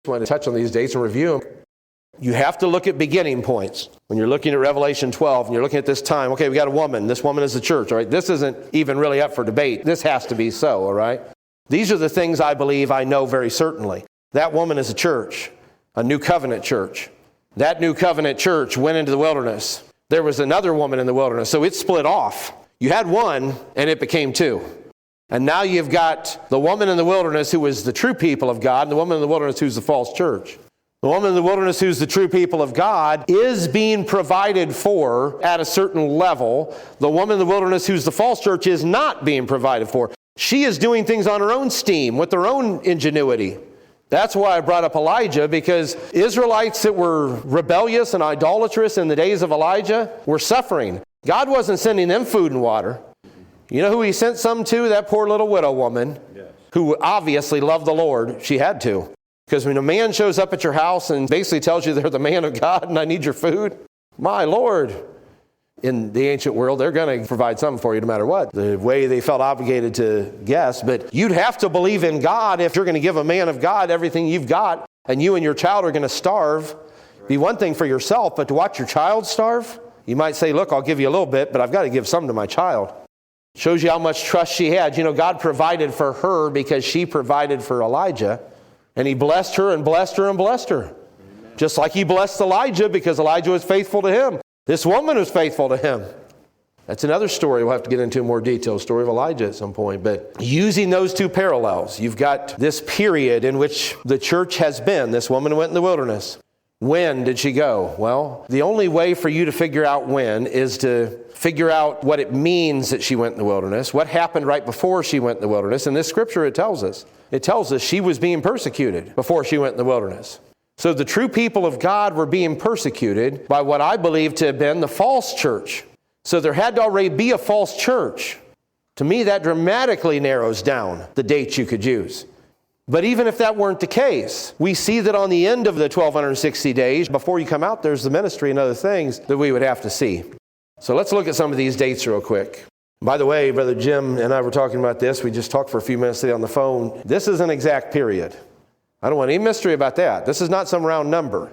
I want to touch on these dates and review them. You have to look at beginning points. When you're looking at Revelation 12 and you're looking at this time, okay, we got a woman. This woman is the church, all right? This isn't even really up for debate. This has to be so, all right? These are the things I believe I know very certainly. That woman is a church, a new covenant church. That new covenant church went into the wilderness. There was another woman in the wilderness, so it split off. You had one, and it became two. And now you've got the woman in the wilderness who is the true people of God, and the woman in the wilderness who's the false church. The woman in the wilderness who's the true people of God is being provided for at a certain level. The woman in the wilderness who's the false church is not being provided for. She is doing things on her own steam, with her own ingenuity. That's why I brought up Elijah, because Israelites that were rebellious and idolatrous in the days of Elijah were suffering. God wasn't sending them food and water. You know who he sent some to? That poor little widow woman, who obviously loved the Lord. She had to. Because when a man shows up at your house and basically tells you they're the man of God and I need your food, my Lord, in the ancient world, they're going to provide something for you no matter what, the way they felt obligated to guess. But you'd have to believe in God if you're going to give a man of God everything you've got, and you and your child are going to starve. Be one thing for yourself, but to watch your child starve, you might say, look, I'll give you a little bit, but I've got to give some to my child. Shows you how much trust she had. You know, God provided for her because she provided for Elijah. And he blessed her and blessed her and blessed her. Amen. Just like he blessed Elijah because Elijah was faithful to him. This woman was faithful to him. That's another story we'll have to get into in more detail, story of Elijah at some point. But using those two parallels, you've got this period in which the church has been. This woman went in the wilderness. When did she go? Well, the only way for you to figure out when is to figure out what it means that she went in the wilderness, what happened right before she went in the wilderness. In this scripture, it tells us. It tells us she was being persecuted before she went in the wilderness. So the true people of God were being persecuted by what I believe to have been the false church. So there had to already be a false church. To me, that dramatically narrows down the dates you could use. But even if that weren't the case, we see that on the end of the 1260 days, before you come out, there's the ministry and other things that we would have to see. So let's look at some of these dates real quick. By the way, Brother Jim and I were talking about this. We just talked for a few minutes today on the phone. This is an exact period. I don't want any mystery about that. This is not some round number.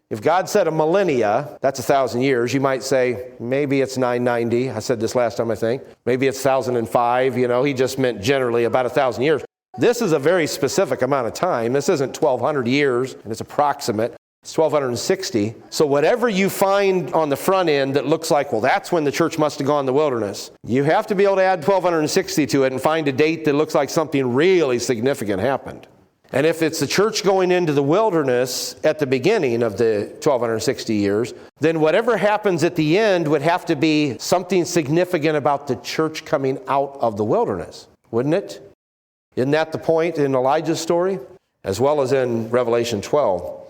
If God said a millennia, that's 1,000 years, you might say, maybe it's 990. I said this last time, I think. Maybe it's 1,005. You know, he just meant generally about 1,000 years. This is a very specific amount of time. This isn't 1,200 years, and it's approximate. It's 1,260. So whatever you find on the front end that looks like, well, that's when the church must have gone in the wilderness, you have to be able to add 1,260 to it and find a date that looks like something really significant happened. And if it's the church going into the wilderness at the beginning of the 1,260 years, then whatever happens at the end would have to be something significant about the church coming out of the wilderness, wouldn't it? Isn't that the point in Elijah's story? As well as in Revelation 12.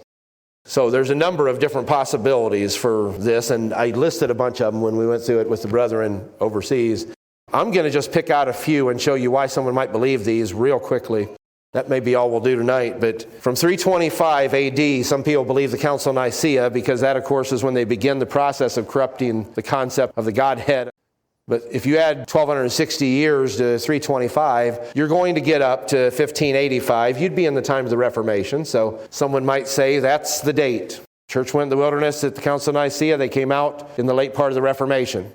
So there's a number of different possibilities for this, and I listed a bunch of them when we went through it with the brethren overseas. I'm going to just pick out a few and show you why someone might believe these real quickly. That may be all we'll do tonight, but from 325 AD, some people believe the Council of Nicaea, because that, of course, is when they begin the process of corrupting the concept of the Godhead. But if you add 1,260 years to 325, you're going to get up to 1585. You'd be in the time of the Reformation, so someone might say that's the date. Church went in the wilderness at the Council of Nicaea. They came out in the late part of the Reformation.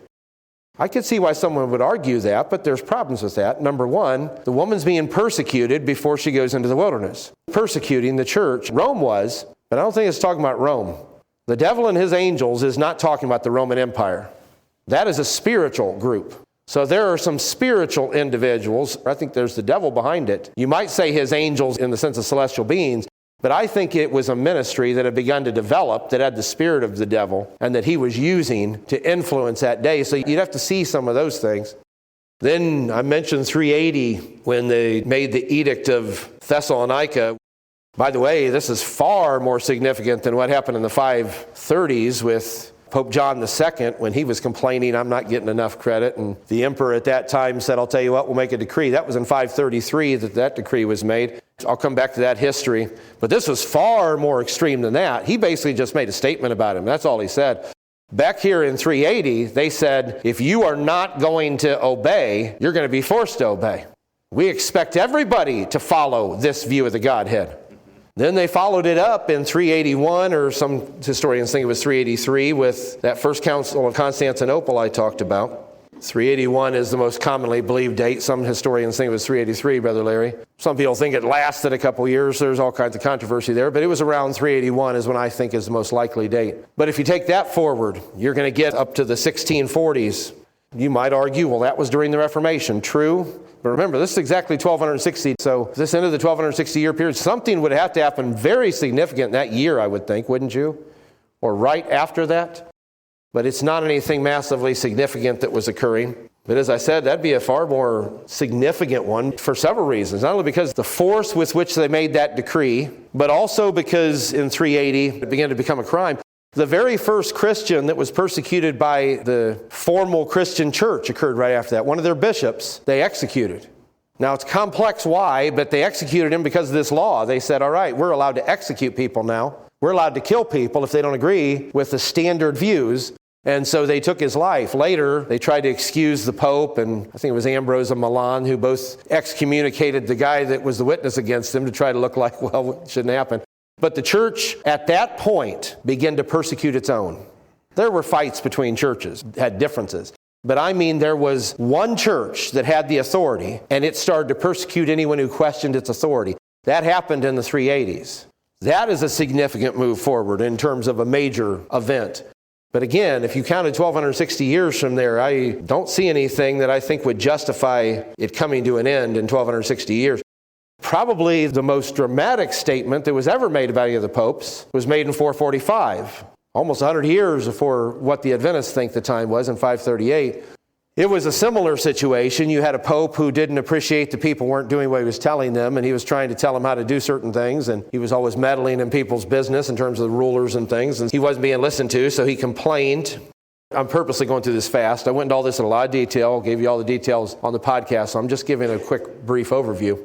I could see why someone would argue that, but there's problems with that. Number one, the woman's being persecuted before she goes into the wilderness. Persecuting the church. Rome was, but I don't think it's talking about Rome. The devil and his angels is not talking about the Roman Empire. That is a spiritual group. So there are some spiritual individuals. I think there's the devil behind it. You might say his angels in the sense of celestial beings, but I think it was a ministry that had begun to develop that had the spirit of the devil and that he was using to influence that day. So you'd have to see some of those things. Then I mentioned 380 when they made the Edict of Thessalonica. By the way, this is far more significant than what happened in the 530s with Pope John II, when he was complaining, I'm not getting enough credit. And the emperor at that time said, I'll tell you what, we'll make a decree. That was in 533 that decree was made. I'll come back to that history. But this was far more extreme than that. He basically just made a statement about him. That's all he said. Back here in 380, they said, if you are not going to obey, you're going to be forced to obey. We expect everybody to follow this view of the Godhead. Then they followed it up in 381, or some historians think it was 383, with that first Council of Constantinople I talked about. 381 is the most commonly believed date. Some historians think it was 383, Brother Larry. Some people think it lasted a couple years. There's all kinds of controversy there, but it was around 381 is when I think is the most likely date. But if you take that forward, you're going to get up to the 1640s. You might argue, well, that was during the Reformation. True. But remember, this is exactly 1260. So this end of the 1260-year period, something would have to happen very significant that year, I would think, wouldn't you? Or right after that. But it's not anything massively significant that was occurring. But as I said, that'd be a far more significant one for several reasons. Not only because the force with which they made that decree, but also because in 380 it began to become a crime. The very first Christian that was persecuted by the formal Christian church occurred right after that. One of their bishops, they executed. Now it's complex why, but they executed him because of this law. They said, all right, we're allowed to execute people now. We're allowed to kill people if they don't agree with the standard views. And so they took his life. Later, they tried to excuse the Pope, and I think it was Ambrose of Milan, who both excommunicated the guy that was the witness against him to try to look like, well, it shouldn't happen. But the church, at that point, began to persecute its own. There were fights between churches, had differences. But I mean, there was one church that had the authority, and it started to persecute anyone who questioned its authority. That happened in the 380s. That is a significant move forward in terms of a major event. But again, if you counted 1260 years from there, I don't see anything that I think would justify it coming to an end in 1260 years. Probably the most dramatic statement that was ever made about any of the popes was made in 445, almost 100 years before what the Adventists think the time was in 538. It was a similar situation. You had a pope who didn't appreciate the people weren't doing what he was telling them, and he was trying to tell them how to do certain things, and he was always meddling in people's business in terms of the rulers and things, and he wasn't being listened to, so he complained. I'm purposely going through this fast. I went into all this in a lot of detail, gave you all the details on the podcast, so I'm just giving a quick, brief overview.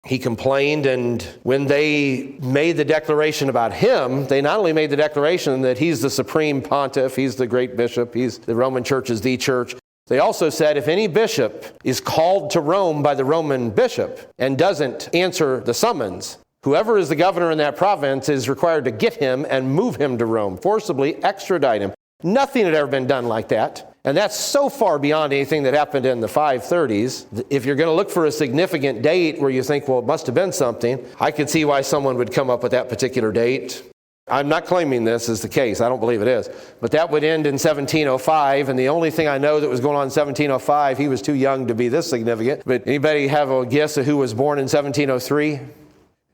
He complained, and when they made the declaration about him, they not only made the declaration that he's the supreme pontiff, he's the great bishop, he's the Roman Church is the church. They also said if any bishop is called to Rome by the Roman bishop and doesn't answer the summons, whoever is the governor in that province is required to get him and move him to Rome, forcibly extradite him. Nothing had ever been done like that. And that's so far beyond anything that happened in the 530s. If you're going to look for a significant date where you think, well, it must have been something, I could see why someone would come up with that particular date. I'm not claiming this is the case. I don't believe it is. But that would end in 1705, and the only thing I know that was going on in 1705, he was too young to be this significant. But anybody have a guess of who was born in 1703?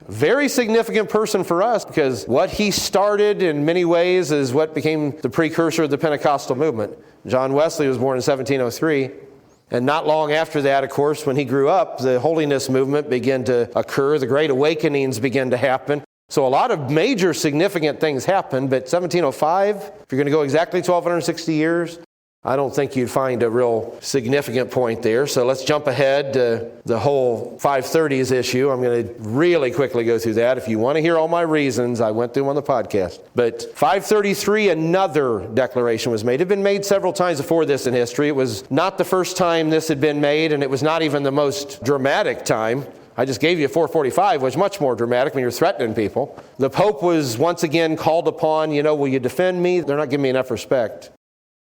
Very significant person for us, because what he started in many ways is what became the precursor of the Pentecostal movement. John Wesley was born in 1703. And not long after that, of course, when he grew up, the holiness movement began to occur. The Great Awakenings began to happen. So a lot of major significant things happened, but 1705, if you're going to go exactly 1260 years, I don't think you'd find a real significant point there. So let's jump ahead to the whole 530s issue. I'm going to really quickly go through that. If you want to hear all my reasons, I went through them on the podcast. But 533, another declaration was made. It had been made several times before this in history. It was not the first time this had been made, and it was not even the most dramatic time. I just gave you 445, which was much more dramatic when you're threatening people. The Pope was once again called upon, will you defend me? They're not giving me enough respect.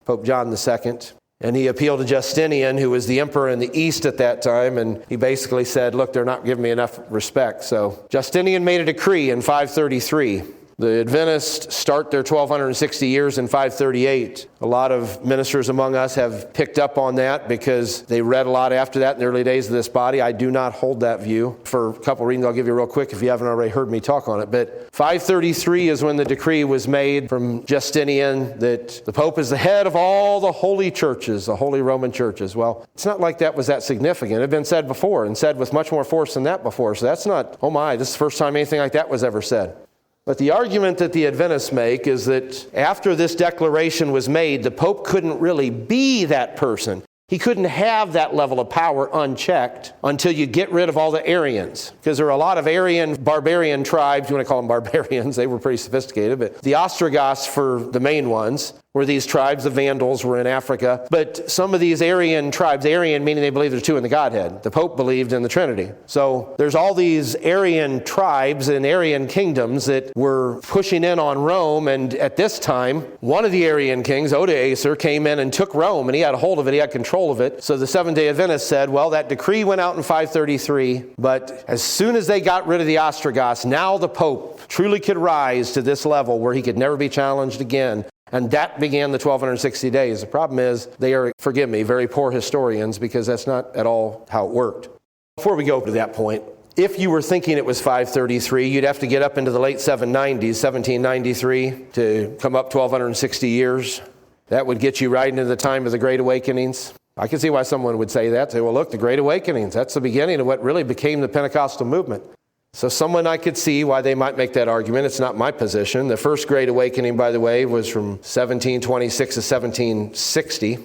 Pope John II. And he appealed to Justinian, who was the emperor in the East at that time, and he basically said, look, they're not giving me enough respect. So Justinian made a decree in 533. The Adventists start their 1260 years in 538. A lot of ministers among us have picked up on that because they read a lot after that in the early days of this body. I do not hold that view for a couple of reasons. I'll give you real quick if you haven't already heard me talk on it. But 533 is when the decree was made from Justinian that the Pope is the head of all the holy churches, the holy Roman churches. Well, it's not like that was that significant. It had been said before and said with much more force than that before. So that's not, oh my, this is the first time anything like that was ever said. But the argument that the Adventists make is that after this declaration was made, the Pope couldn't really be that person. He couldn't have that level of power unchecked until you get rid of all the Arians. Because there are a lot of Arian, barbarian tribes, you want to call them barbarians, they were pretty sophisticated, but the Ostrogoths for the main ones. where these tribes, the Vandals, were in Africa. But some of these Arian tribes, Arian meaning they believe there's two in the Godhead. The Pope believed in the Trinity. So there's all these Arian tribes and Arian kingdoms that were pushing in on Rome. And at this time, one of the Arian kings, Odoacer, came in and took Rome, and he had a hold of it. He had control of it. So the Seventh-day Adventists said, well, that decree went out in 533, but as soon as they got rid of the Ostrogoths, now the Pope truly could rise to this level where he could never be challenged again. And that began the 1260 days. The problem is they are, forgive me, very poor historians, because that's not at all how it worked. Before we go to that point, if you were thinking it was 533, you'd have to get up into the late 790s, 1793, to come up 1260 years. That would get you right into the time of the Great Awakenings. I can see why someone would say that. Say, well, look, the Great Awakenings, that's the beginning of what really became the Pentecostal movement. So someone I could see why they might make that argument. It's not my position. The first Great Awakening, by the way, was from 1726 to 1760.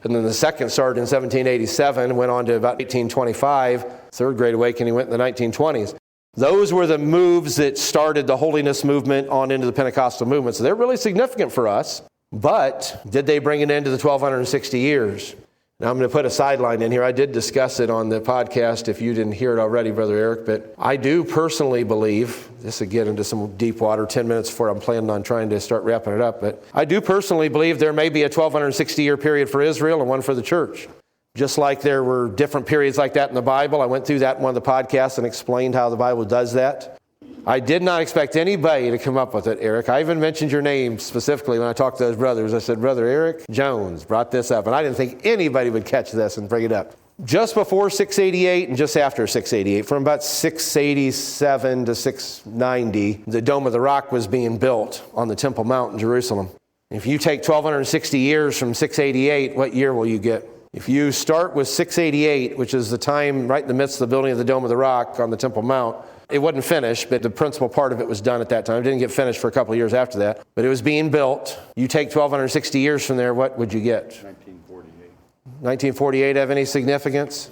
And then the second started in 1787, went on to about 1825. Third Great Awakening went in the 1920s. Those were the moves that started the holiness movement on into the Pentecostal movement. So they're really significant for us. But did they bring it into the 1260 years? Now, I'm going to put a sideline in here. I did discuss it on the podcast if you didn't hear it already, Brother Eric. But I do personally believe, this will get into some deep water 10 minutes before I'm planning on trying to start wrapping it up. But I do personally believe there may be a 1260-year period for Israel and one for the church. Just like there were different periods like that in the Bible. I went through that in one of the podcasts and explained how the Bible does that. I did not expect anybody to come up with it, Eric. I even mentioned your name specifically when I talked to those brothers. I said, Brother Eric Jones brought this up. And I didn't think anybody would catch this and bring it up. Just before 688 and just after 688, from about 687 to 690, the Dome of the Rock was being built on the Temple Mount in Jerusalem. If you take 1260 years from 688, what year will you get? If you start with 688, which is the time right in the midst of the building of the Dome of the Rock on the Temple Mount, it wasn't finished, but the principal part of it was done at that time. It didn't get finished for a couple of years after that, but it was being built. You take 1260 years from there, what would you get? 1948. 1948 have any significance?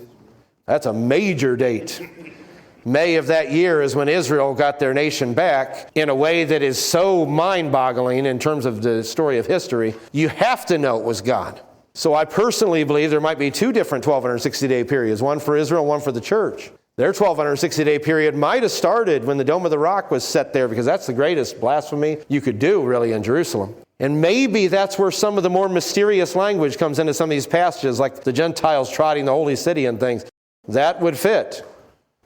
That's a major date. May of that year is when Israel got their nation back in a way that is so mind-boggling in terms of the story of history. You have to know it was God. So I personally believe there might be two different 1260-day periods, one for Israel, one for the church. Their 1260-day period might have started when the Dome of the Rock was set there, because that's the greatest blasphemy you could do, really, in Jerusalem. And maybe that's where some of the more mysterious language comes into some of these passages, like the Gentiles trotting the holy city and things. That would fit.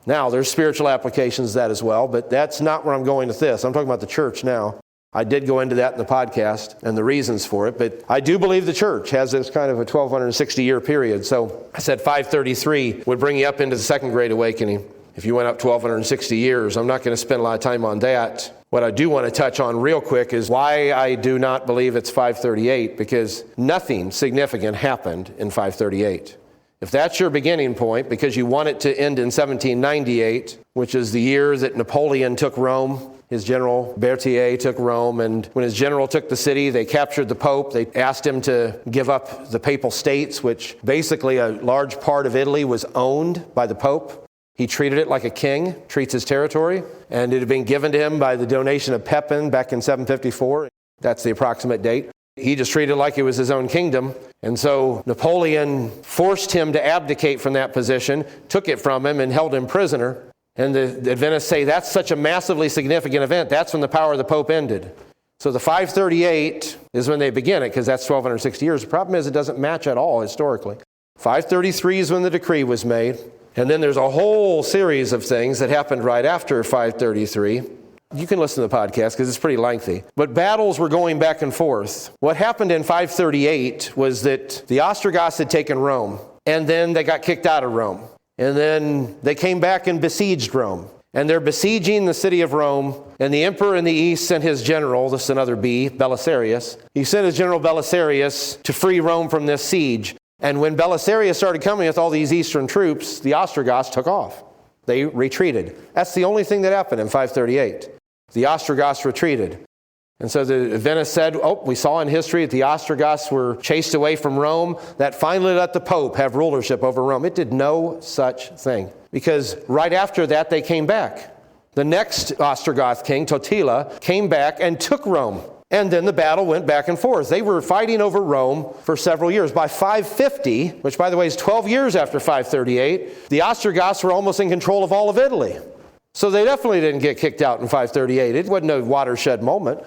Now, there's spiritual applications to that as well, but that's not where I'm going with this. I'm talking about the church now. I did go into that in the podcast and the reasons for it, but I do believe the church has this kind of a 1260-year period. So I said 533 would bring you up into the Second Great Awakening. If you went up 1260 years, I'm not going to spend a lot of time on that. What I do want to touch on real quick is why I do not believe it's 538, because nothing significant happened in 538. If that's your beginning point, because you want it to end in 1798, which is the year that Napoleon took Rome, his general Baer took Rome, and when his general took the city, they captured the Pope. They asked him to give up the Papal States, which basically a large part of Italy was owned by the Pope. He treated it like a king treats his territory, and it had been given to him by the donation of Pepin back in 754. That's the approximate date. He just treated it like it was his own kingdom. And so Napoleon forced him to abdicate from that position, took it from him, and held him prisoner. And the Adventists say that's such a massively significant event. That's when the power of the Pope ended. So the 538 is when they begin it, because that's 1260 years. The problem is it doesn't match at all historically. 533 is when the decree was made. And then there's a whole series of things that happened right after 533. You can listen to the podcast because it's pretty lengthy. But battles were going back and forth. What happened in 538 was that the Ostrogoths had taken Rome, and then they got kicked out of Rome. And then they came back and besieged Rome. And they're besieging the city of Rome. And the emperor in the east sent his general, this is another B, Belisarius. He sent his general Belisarius to free Rome from this siege. And when Belisarius started coming with all these eastern troops, the Ostrogoths took off. They retreated. That's the only thing that happened in 538. The Ostrogoths retreated. And so the Adventists said, we saw in history that the Ostrogoths were chased away from Rome. That finally let the Pope have rulership over Rome. It did no such thing. Because right after that, they came back. The next Ostrogoth king, Totila, came back and took Rome. And then the battle went back and forth. They were fighting over Rome for several years. By 550, which by the way is 12 years after 538, the Ostrogoths were almost in control of all of Italy. So they definitely didn't get kicked out in 538. It wasn't a watershed moment.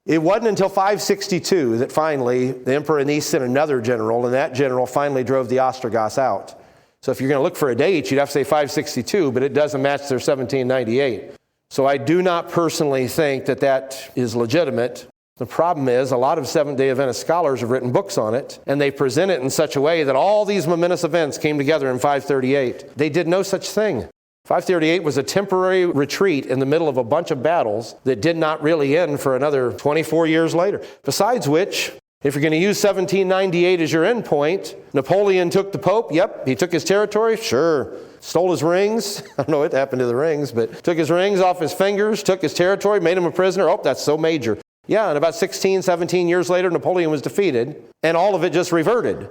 It wasn't until 562 that finally the emperor in the east sent another general, and that general finally drove the Ostrogoths out. So if you're going to look for a date, you'd have to say 562, but it doesn't match their 1798. So I do not personally think that that is legitimate. The problem is a lot of Seventh-day Adventist scholars have written books on it, and they present it in such a way that all these momentous events came together in 538. They did no such thing. 538 was a temporary retreat in the middle of a bunch of battles that did not really end for another 24 years later. Besides which, if you're going to use 1798 as your end point, Napoleon took the Pope. Yep, he took his territory. Sure. Stole his rings. I don't know what happened to the rings, but took his rings off his fingers, took his territory, made him a prisoner. Oh, that's so major. Yeah, and about 16, 17 years later, Napoleon was defeated, and all of it just reverted.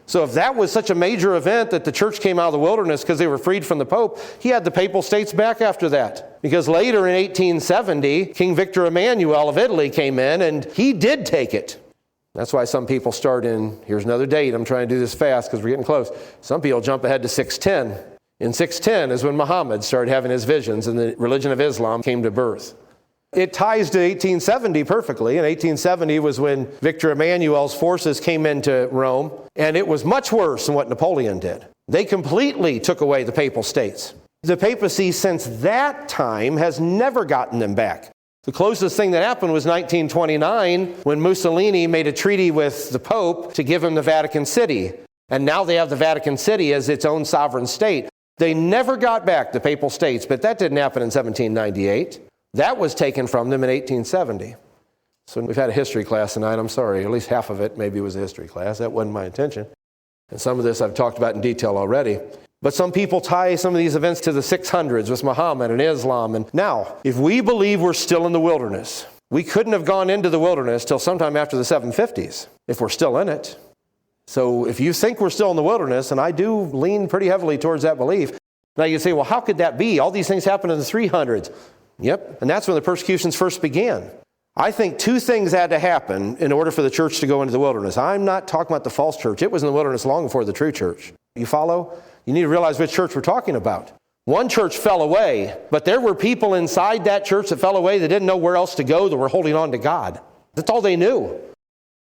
So if that was such a major event that the church came out of the wilderness because they were freed from the Pope, he had the Papal States back after that. Because later in 1870, King Victor Emmanuel of Italy came in, and he did take it. That's why some people start in, here's another date, I'm trying to do this fast because we're getting close. Some people jump ahead to 610. In 610 is when Muhammad started having his visions and the religion of Islam came to birth. It ties to 1870 perfectly. In 1870 was when Victor Emmanuel's forces came into Rome, and it was much worse than what Napoleon did. They completely took away the Papal States. The papacy since that time has never gotten them back. The closest thing that happened was 1929 when Mussolini made a treaty with the Pope to give him the Vatican City. And now they have the Vatican City as its own sovereign state. They never got back the Papal States, but that didn't happen in 1798. That was taken from them in 1870. So we've had a history class tonight. I'm sorry, at least half of it maybe was a history class. That wasn't my intention. And some of this I've talked about in detail already. But some people tie some of these events to the 600s with Muhammad and Islam. And now, if we believe we're still in the wilderness, we couldn't have gone into the wilderness till sometime after the 750s, if we're still in it. So if you think we're still in the wilderness, and I do lean pretty heavily towards that belief, now you say, well, how could that be? All these things happened in the 300s. Yep, and that's when the persecutions first began. I think two things had to happen in order for the church to go into the wilderness. I'm not talking about the false church. It was in the wilderness long before the true church. You follow? You need to realize which church we're talking about. One church fell away, but there were people inside that church that fell away that didn't know where else to go, that were holding on to God. That's all they knew.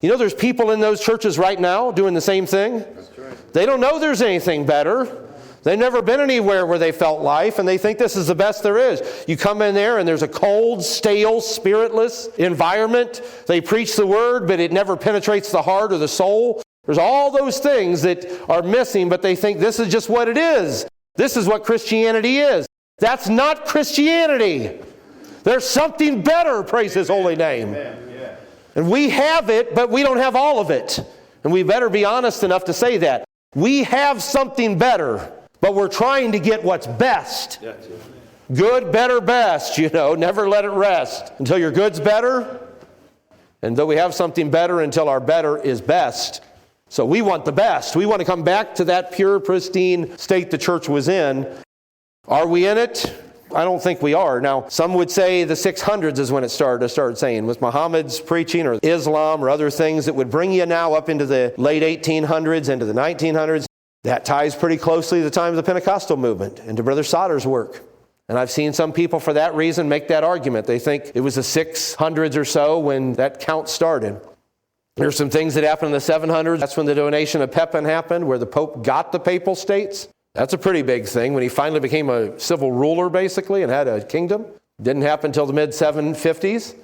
You know, there's people in those churches right now doing the same thing. That's right. They don't know there's anything better. They've never been anywhere where they felt life, and they think this is the best there is. You come in there, and there's a cold, stale, spiritless environment. They preach the word, but it never penetrates the heart or the soul. There's all those things that are missing, but they think this is just what it is. This is what Christianity is. That's not Christianity. There's something better, praise His holy name. Amen. And we have it, but we don't have all of it. And we better be honest enough to say that. We have something better. But we're trying to get what's best. Good, better, best, never let it rest until your good's better. And though we have something better until our better is best. So we want the best. We want to come back to that pure, pristine state the church was in. Are we in it? I don't think we are. Now, some would say the 600s is when it started saying, with Muhammad's preaching or Islam or other things that would bring you now up into the late 1800s, into the 1900s. That ties pretty closely to the time of the Pentecostal movement and to Brother Sauter's work. And I've seen some people for that reason make that argument. They think it was the 600s or so when that count started. There's some things that happened in the 700s. That's when the donation of Pepin happened, where the Pope got the Papal States. That's a pretty big thing when he finally became a civil ruler, basically, and had a kingdom. Didn't happen until the mid-750s.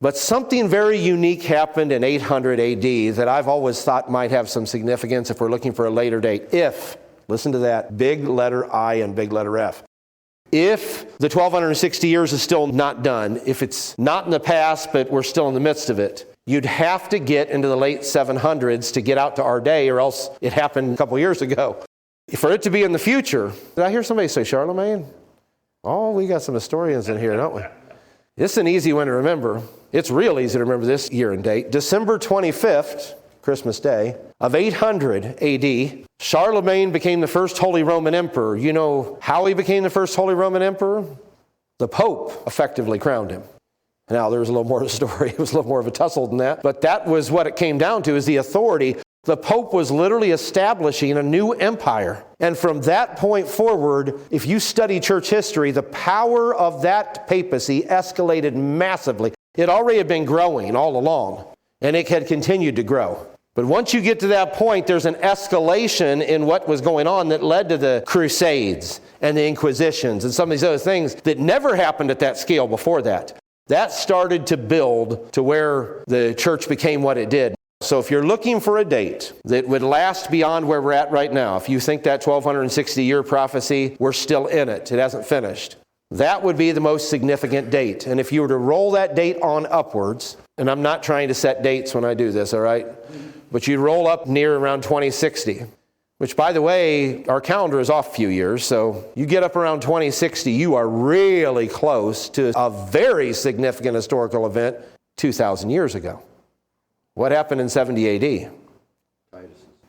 But something very unique happened in 800 AD that I've always thought might have some significance if we're looking for a later date. If, listen to that, big letter I and big letter F. If the 1260 years is still not done, if it's not in the past but we're still in the midst of it, you'd have to get into the late 700s to get out to our day, or else it happened a couple years ago. For it to be in the future, did I hear somebody say Charlemagne? Oh, we got some historians in here, don't we? It's an easy one to remember. It's real easy to remember this year and date. December 25th, Christmas Day, of 800 AD, Charlemagne became the first Holy Roman Emperor. You know how he became the first Holy Roman Emperor? The Pope effectively crowned him. Now, there's a little more to the story. It was a little more of a tussle than that. But that was what it came down to, is the authority. The Pope was literally establishing a new empire. And from that point forward, if you study church history, the power of that papacy escalated massively. It already had been growing all along, and it had continued to grow. But once you get to that point, there's an escalation in what was going on that led to the Crusades and the Inquisitions and some of these other things that never happened at that scale before that. That started to build to where the church became what it did. So if you're looking for a date that would last beyond where we're at right now, if you think that 1260-year prophecy, we're still in it. It hasn't finished. That would be the most significant date. And if you were to roll that date on upwards, and I'm not trying to set dates when I do this, all right? But you roll up near around 2060, which, by the way, our calendar is off a few years. So you get up around 2060, you are really close to a very significant historical event 2,000 years ago. What happened in 70 A.D.?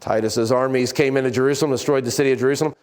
Titus's armies came into Jerusalem, destroyed the city of Jerusalem.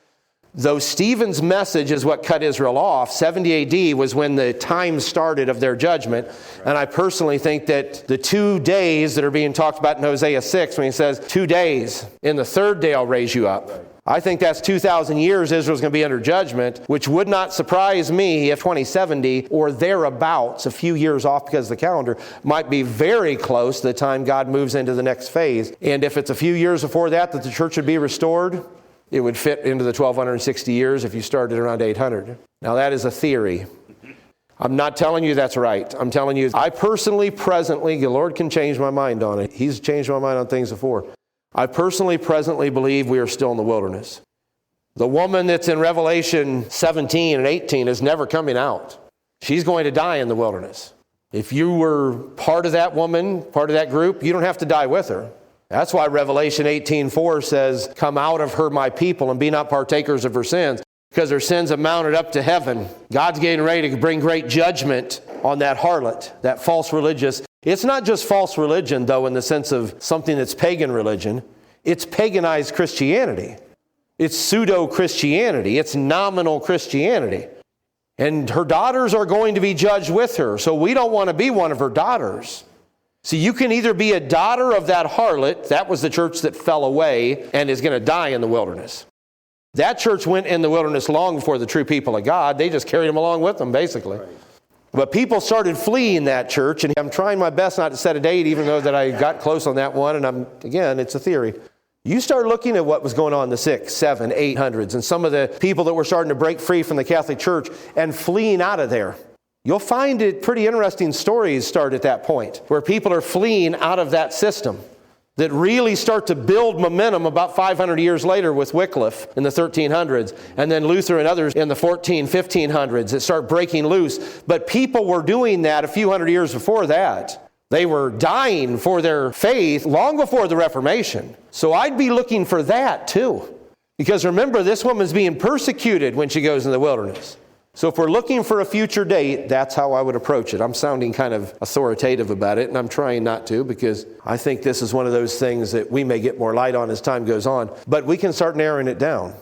Though Stephen's message is what cut Israel off, 70 A.D. was when the time started of their judgment. And I personally think that the 2 days that are being talked about in Hosea 6, when he says, 2 days, in the third day I'll raise you up. I think that's 2,000 years Israel's going to be under judgment, which would not surprise me if 2070 or thereabouts, a few years off because of the calendar, might be very close to the time God moves into the next phase. And if it's a few years before that the church would be restored, it would fit into the 1,260 years if you started around 800. Now that is a theory. I'm not telling you that's right. I'm telling you, I personally, presently, the Lord can change my mind on it. He's changed my mind on things before. I personally, presently believe we are still in the wilderness. The woman that's in Revelation 17 and 18 is never coming out. She's going to die in the wilderness. If you were part of that woman, part of that group, you don't have to die with her. That's why Revelation 18:4 says, come out of her, my people, and be not partakers of her sins, because her sins have mounted up to heaven. God's getting ready to bring great judgment on that harlot, that false religious. It's not just false religion, though, in the sense of something that's pagan religion. It's paganized Christianity. It's pseudo-Christianity. It's nominal Christianity. And her daughters are going to be judged with her, so we don't want to be one of her daughters. See, you can either be a daughter of that harlot, that was the church that fell away and is going to die in the wilderness. That church went in the wilderness long before the true people of God. They just carried them along with them, basically. Right. But people started fleeing that church, and I'm trying my best not to set a date, even though that I got close on that one, and again, it's a theory. You start looking at what was going on in the 600s, 700s, 800s, and some of the people that were starting to break free from the Catholic Church and fleeing out of there. You'll find it pretty interesting stories start at that point, where people are fleeing out of that system that really start to build momentum about 500 years later with Wycliffe in the 1300s, and then Luther and others in the 1500s that start breaking loose. But people were doing that a few hundred years before that. They were dying for their faith long before the Reformation. So I'd be looking for that too. Because remember, this woman's being persecuted when she goes in the wilderness. So if we're looking for a future date, that's how I would approach it. I'm sounding kind of authoritative about it, and I'm trying not to, because I think this is one of those things that we may get more light on as time goes on. But we can start narrowing it down.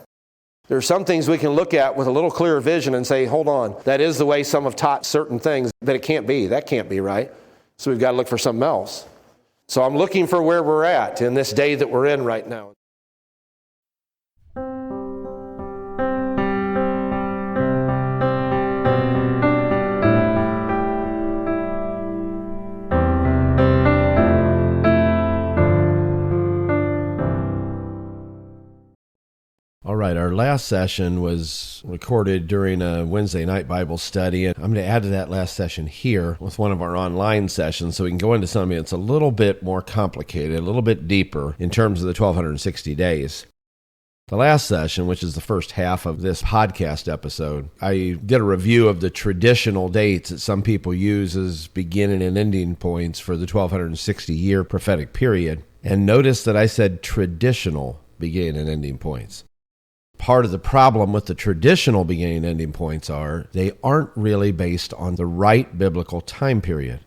There are some things we can look at with a little clearer vision and say, hold on, that is the way some have taught certain things, but it can't be. That can't be right. So we've got to look for something else. So I'm looking for where we're at in this day that we're in right now. All right, our last session was recorded during a Wednesday night Bible study, and I'm going to add to that last session here with one of our online sessions so we can go into something that's a little bit more complicated, a little bit deeper in terms of the 1260 days. The last session, which is the first half of this podcast episode, I did a review of the traditional dates that some people use as beginning and ending points for the 1260-year prophetic period, and notice that I said traditional beginning and ending points. Part of the problem with the traditional beginning and ending points are they aren't really based on the right biblical time period.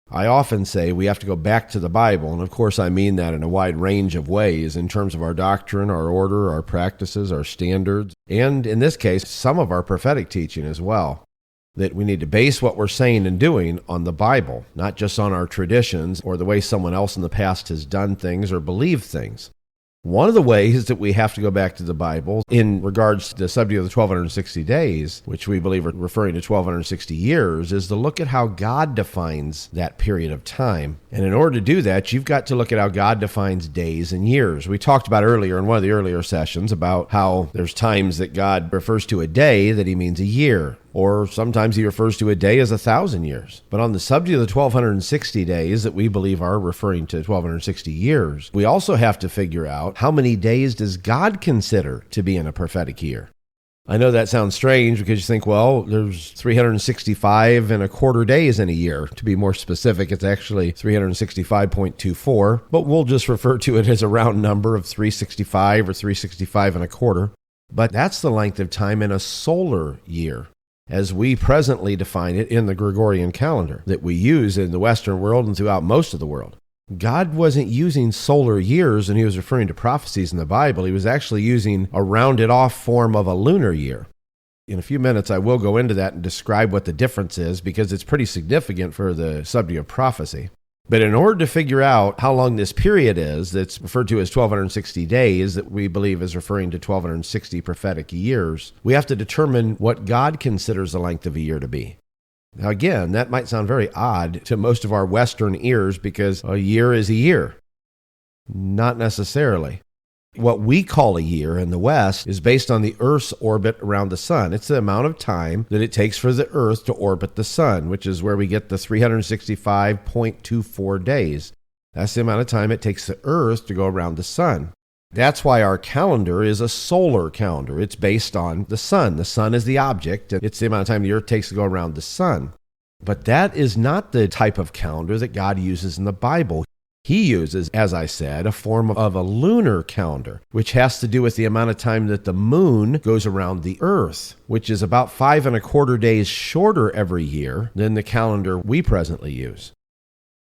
I often say we have to go back to the Bible, and of course I mean that in a wide range of ways in terms of our doctrine, our order, our practices, our standards, and in this case, some of our prophetic teaching as well. that we need to base what we're saying and doing on the Bible, not just on our traditions or the way someone else in the past has done things or believed things. One of the ways that we have to go back to the Bible in regards to the subject of the 1260 days, which we believe are referring to 1260 years, is to look at how God defines that period of time. And in order to do that, you've got to look at how God defines days and years. We talked about earlier in one of the earlier sessions about how there's times that God refers to a day that he means a year, or sometimes he refers to a day as 1,000 years. But on the subject of the 1260 days that we believe are referring to 1260 years, we also have to figure out how many days does God consider to be in a prophetic year. I know that sounds strange because you think, well, there's 365 and a quarter days in a year. To be more specific, it's actually 365.24, but we'll just refer to it as a round number of 365 or 365 and a quarter. But that's the length of time in a solar year, as we presently define it in the Gregorian calendar that we use in the Western world and throughout most of the world. God wasn't using solar years when he was referring to prophecies in the Bible. He was actually using a rounded off form of a lunar year. In a few minutes, I will go into that and describe what the difference is because it's pretty significant for the subject of prophecy. But in order to figure out how long this period is that's referred to as 1260 days that we believe is referring to 1260 prophetic years, we have to determine what God considers the length of a year to be. Now again, that might sound very odd to most of our Western ears because a year is a year. Not necessarily. What we call a year in the West is based on the Earth's orbit around the sun. It's the amount of time that it takes for the Earth to orbit the sun, which is where we get the 365.24 days. That's the amount of time it takes the Earth to go around the sun. That's why our calendar is a solar calendar. It's based on the sun. The sun is the object, and it's the amount of time the Earth takes to go around the sun. But that is not the type of calendar that God uses in the Bible. He uses, as I said, a form of a lunar calendar, which has to do with the amount of time that the moon goes around the Earth, which is about 5.25 days shorter every year than the calendar we presently use.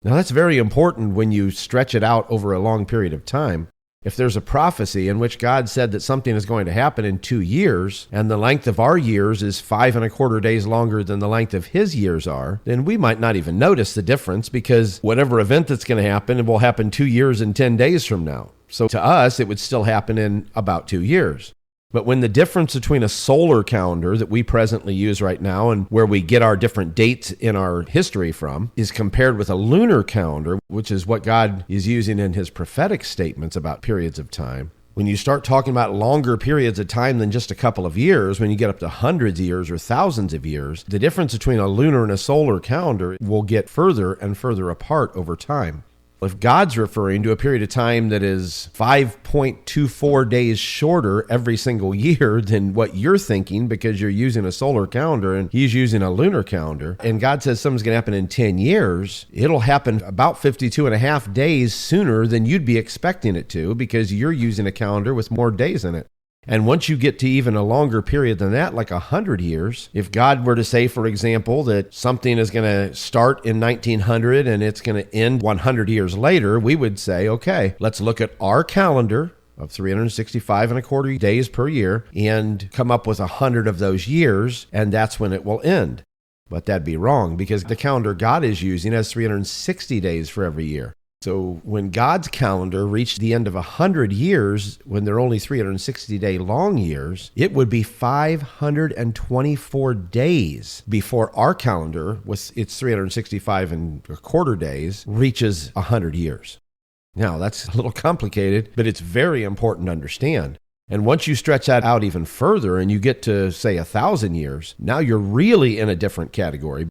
Now, that's very important when you stretch it out over a long period of time. If there's a prophecy in which God said that something is going to happen in 2 years, and the length of our years is 5.25 days longer than the length of his years are, then we might not even notice the difference because whatever event that's going to happen, it will happen 2 years and 10 days from now. So to us, it would still happen in about 2 years. But when the difference between a solar calendar that we presently use right now and where we get our different dates in our history from is compared with a lunar calendar, which is what God is using in his prophetic statements about periods of time, when you start talking about longer periods of time than just a couple of years, when you get up to hundreds of years or thousands of years, the difference between a lunar and a solar calendar will get further and further apart over time. If God's referring to a period of time that is 5.24 days shorter every single year than what you're thinking because you're using a solar calendar and he's using a lunar calendar, and God says something's going to happen in 10 years, it'll happen about 52 and a half days sooner than you'd be expecting it to because you're using a calendar with more days in it. And once you get to even a longer period than that, like 100 years, if God were to say, for example, that something is going to start in 1900 and it's going to end 100 years later, we would say, okay, let's look at our calendar of 365.25 days per year and come up with 100 of those years, and that's when it will end. But that'd be wrong because the calendar God is using has 360 days for every year. So when God's calendar reached the end of 100 years, when they're only 360-day long years, it would be 524 days before our calendar, with its 365.25 days, reaches 100 years. Now, that's a little complicated, but it's very important to understand. And once you stretch that out even further and you get to, say, 1,000 years, now you're really in a different category.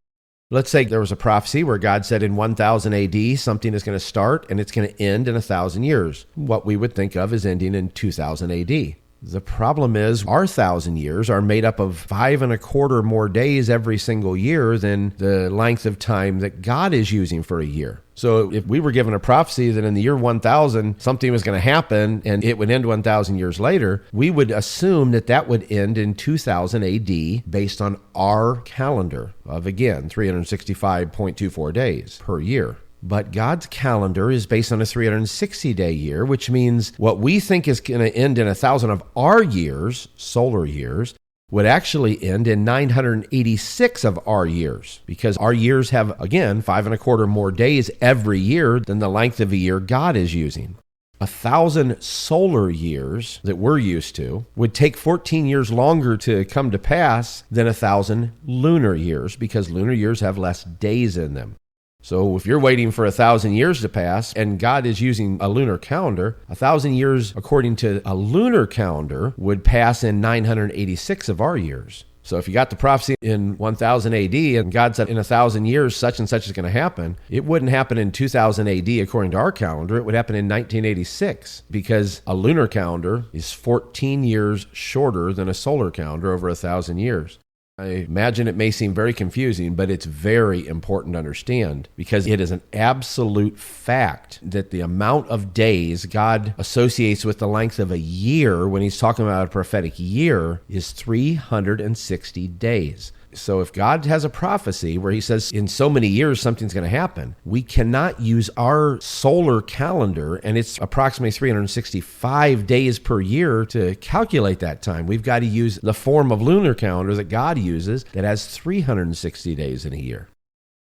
Let's say there was a prophecy where God said in 1000 AD, something is going to start and it's going to end in 1,000 years. What we would think of as ending in 2000 AD. The problem is our 1,000 years are made up of 5.25 more days every single year than the length of time that God is using for a year. So if we were given a prophecy that in the year 1000 something was going to happen and it would end 1,000 years later, we would assume that that would end in 2000 AD based on our calendar of, again, 365.24 days per year. But God's calendar is based on a 360-day year, which means what we think is going to end in 1,000 of our years, solar years, would actually end in 986 of our years, because our years have, again, 5.25 more days every year than the length of a year God is using. 1,000 solar years that we're used to would take 14 years longer to come to pass than 1,000 lunar years, because lunar years have less days in them. So if you're waiting for 1,000 years to pass and God is using a lunar calendar, 1,000 years according to a lunar calendar would pass in 986 of our years. So if you got the prophecy in 1000 AD and God said in 1,000 years such and such is going to happen, it wouldn't happen in 2000 AD according to our calendar. It would happen in 1986, because a lunar calendar is 14 years shorter than a solar calendar over 1,000 years. I imagine it may seem very confusing, but it's very important to understand, because it is an absolute fact that the amount of days God associates with the length of a year when he's talking about a prophetic year is 360 days. So if God has a prophecy where he says in so many years something's going to happen, we cannot use our solar calendar, and it's approximately 365 days per year, to calculate that time. We've got to use the form of lunar calendar that God uses that has 360 days in a year.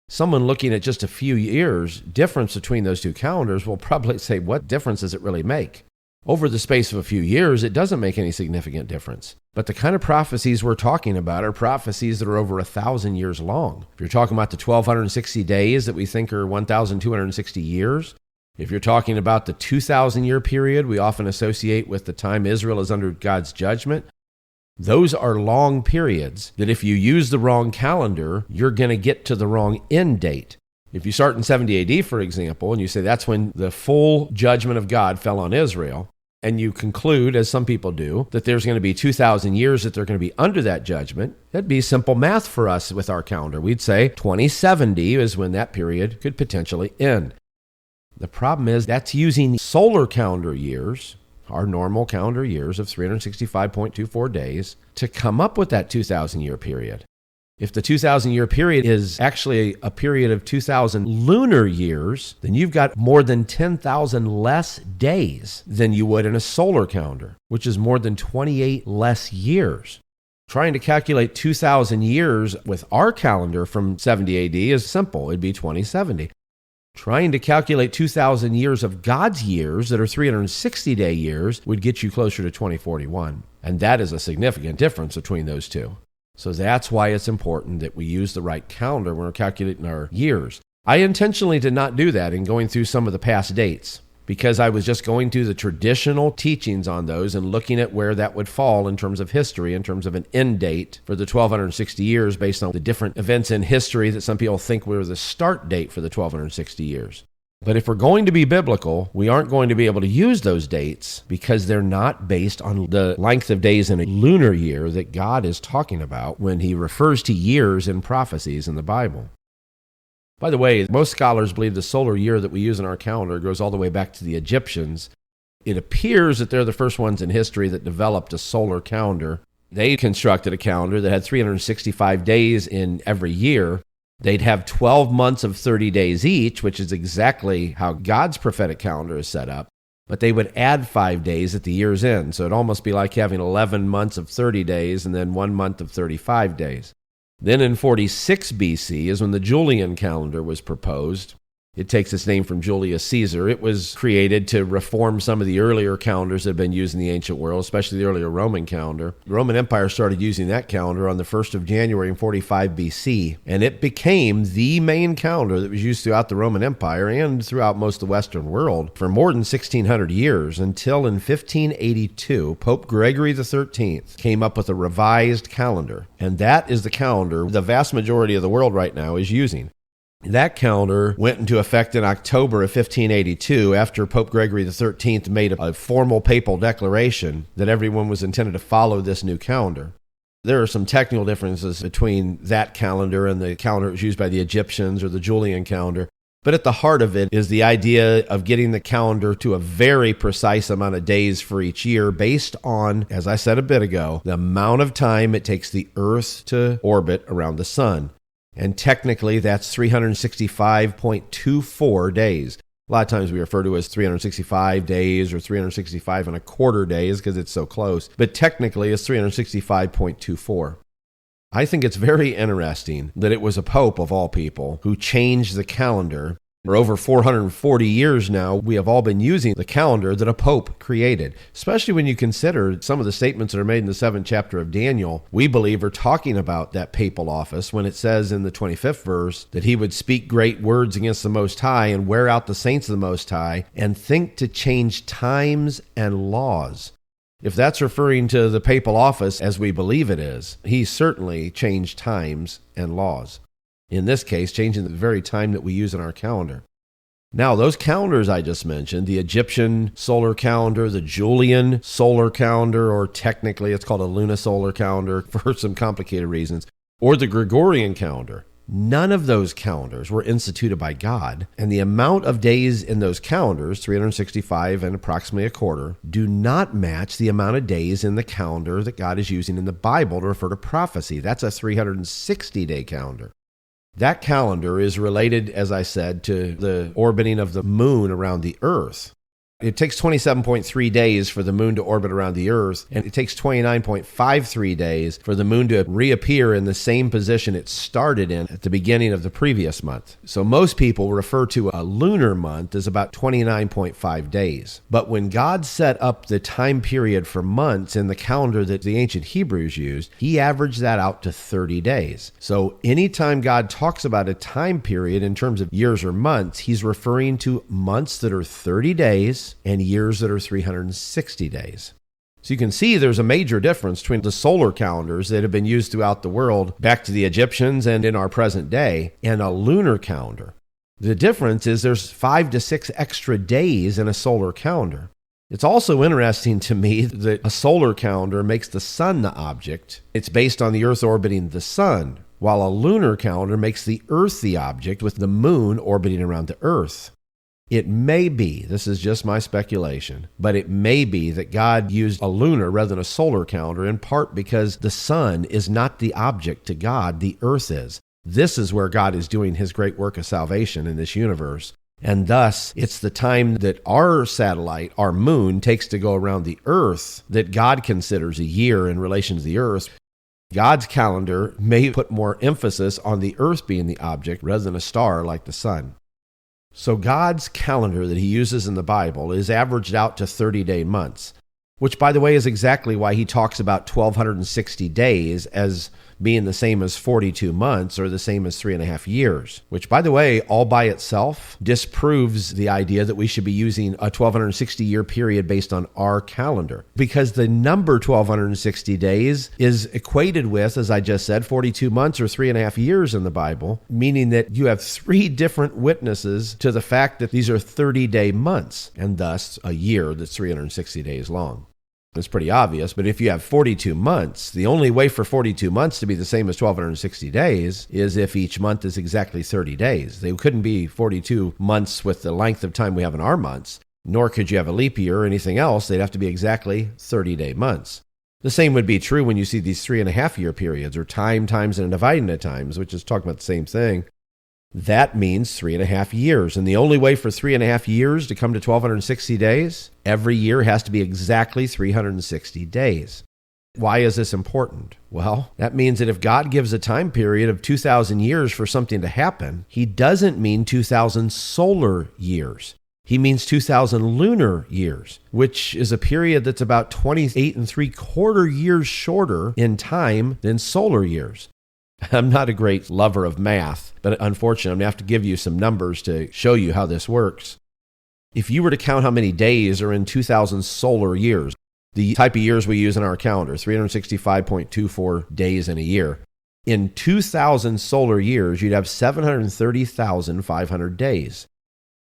Someone looking at just a few years difference between those two calendars will probably say, what difference does it really make? Over the space of a few years, it doesn't make any significant difference. But the kind of prophecies we're talking about are prophecies that are over 1,000 years long. If you're talking about the 1,260 days that we think are 1,260 years, if you're talking about the 2,000-year period we often associate with the time Israel is under God's judgment, those are long periods that if you use the wrong calendar, you're going to get to the wrong end date. If you start in 70 AD, for example, and you say that's when the full judgment of God fell on Israel, and you conclude, as some people do, that there's going to be 2,000 years that they're going to be under that judgment, that'd be simple math for us with our calendar. We'd say 2070 is when that period could potentially end. The problem is that's using solar calendar years, our normal calendar years of 365.24 days, to come up with that 2,000-year period. If the 2,000-year period is actually a period of 2,000 lunar years, then you've got more than 10,000 less days than you would in a solar calendar, which is more than 28 less years. Trying to calculate 2,000 years with our calendar from 70 AD is simple. It'd be 2070. Trying to calculate 2,000 years of God's years that are 360-day years would get you closer to 2041. And that is a significant difference between those two. So that's why it's important that we use the right calendar when we're calculating our years. I intentionally did not do that in going through some of the past dates, because I was just going through the traditional teachings on those and looking at where that would fall in terms of history, in terms of an end date for the 1,260 years based on the different events in history that some people think were the start date for the 1,260 years. But if we're going to be biblical, we aren't going to be able to use those dates because they're not based on the length of days in a lunar year that God is talking about when he refers to years in prophecies in the Bible. By the way, most scholars believe the solar year that we use in our calendar goes all the way back to the Egyptians. It appears that they're the first ones in history that developed a solar calendar. They constructed a calendar that had 365 days in every year. They'd have 12 months of 30 days each, which is exactly how God's prophetic calendar is set up. But they would add 5 days at the year's end. So it'd almost be like having 11 months of 30 days and then 1 month of 35 days. Then in 46 BC is when the Julian calendar was proposed. It takes its name from Julius Caesar. It was created to reform some of the earlier calendars that had been used in the ancient world, especially the earlier Roman calendar. The Roman Empire started using that calendar on the 1st of January in 45 BC, and it became the main calendar that was used throughout the Roman Empire and throughout most of the Western world for more than 1,600 years, until in 1582, Pope Gregory XIII came up with a revised calendar, and that is the calendar the vast majority of the world right now is using. That calendar went into effect in October of 1582 after Pope Gregory XIII made a formal papal declaration that everyone was intended to follow this new calendar. There are some technical differences between that calendar and the calendar that was used by the Egyptians or the Julian calendar, but at the heart of it is the idea of getting the calendar to a very precise amount of days for each year based on, as I said a bit ago, the amount of time it takes the Earth to orbit around the sun. And technically, that's 365.24 days. A lot of times we refer to it as 365 days or 365 and a quarter days because it's so close. But technically, it's 365.24. I think it's very interesting that it was a pope of all people who changed the calendar. For over 440 years now, we have all been using the calendar that a pope created, especially when you consider some of the statements that are made in the 7th chapter of Daniel, we believe are talking about that papal office when it says in the 25th verse that he would speak great words against the Most High and wear out the saints of the Most High and think to change times and laws. If that's referring to the papal office as we believe it is, he certainly changed times and laws. In this case, changing the very time that we use in our calendar. Now, those calendars I just mentioned, the Egyptian solar calendar, the Julian solar calendar, or technically it's called a lunisolar calendar for some complicated reasons, or the Gregorian calendar, none of those calendars were instituted by God, and the amount of days in those calendars, 365 and approximately a quarter, do not match the amount of days in the calendar that God is using in the Bible to refer to prophecy. That's a 360-day calendar. That calendar is related, as I said, to the orbiting of the moon around the earth. It takes 27.3 days for the moon to orbit around the earth, and it takes 29.53 days for the moon to reappear in the same position it started in at the beginning of the previous month. So most people refer to a lunar month as about 29.5 days. But when God set up the time period for months in the calendar that the ancient Hebrews used, he averaged that out to 30 days. So anytime God talks about a time period in terms of years or months, he's referring to months that are 30 days and years that are 360 days. So you can see there's a major difference between the solar calendars that have been used throughout the world back to the Egyptians and in our present day and a lunar calendar. The difference is there's 5 to 6 extra days in a solar calendar. It's also interesting to me that a solar calendar makes the sun the object. It's based on the earth orbiting the sun, while a lunar calendar makes the earth the object with the moon orbiting around the earth. It may be, this is just my speculation, but it may be that God used a lunar rather than a solar calendar in part because the sun is not the object to God, the earth is. This is where God is doing his great work of salvation in this universe. And thus, it's the time that our satellite, our moon, takes to go around the earth that God considers a year in relation to the earth. God's calendar may put more emphasis on the earth being the object rather than a star like the sun. So God's calendar that he uses in the Bible is averaged out to 30-day months, which, by the way, is exactly why he talks about 1,260 days as being the same as 42 months or the same as 3.5 years, which, by the way, all by itself disproves the idea that we should be using a 1,260-year period based on our calendar, because the number 1,260 days is equated with, as I just said, 42 months or 3.5 years in the Bible, meaning that you have 3 different witnesses to the fact that these are 30-day months, and thus a year that's 360 days long. It's pretty obvious, but if you have 42 months, the only way for 42 months to be the same as 1,260 days is if each month is exactly 30 days. They couldn't be 42 months with the length of time we have in our months, nor could you have a leap year or anything else. They'd have to be exactly 30-day months. The same would be true when you see these 3.5-year periods, or time times and dividing at times, which is talking about the same thing. That means 3.5 years. And the only way for 3.5 years to come to 1,260 days, every year has to be exactly 360 days. Why is this important? Well, that means that if God gives a time period of 2,000 years for something to happen, he doesn't mean 2,000 solar years. He means 2,000 lunar years, which is a period that's about 28.75 years shorter in time than solar years. I'm not a great lover of math, but unfortunately, I'm going to have to give you some numbers to show you how this works. If you were to count how many days are in 2,000 solar years, the type of years we use in our calendar, 365.24 days in a year, in 2,000 solar years, you'd have 730,500 days.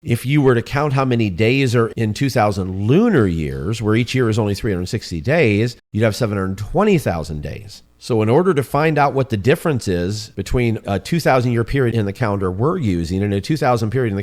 If you were to count how many days are in 2,000 lunar years, where each year is only 360 days, you'd have 720,000 days. So in order to find out what the difference is between a 2,000-year period in the calendar we're using and a 2,000 period in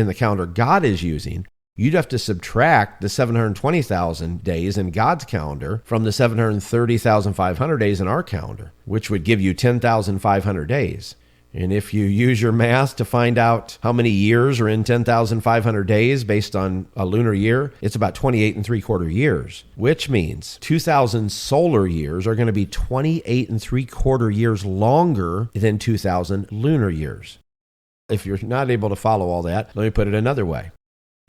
the calendar God is using, you'd have to subtract the 720,000 days in God's calendar from the 730,500 days in our calendar, which would give you 10,500 days. And if you use your math to find out how many years are in 10,500 days based on a lunar year, it's about 28 and 3/4 years, which means 2,000 solar years are going to be 28 and 3/4 years longer than 2,000 lunar years. If you're not able to follow all that, let me put it another way.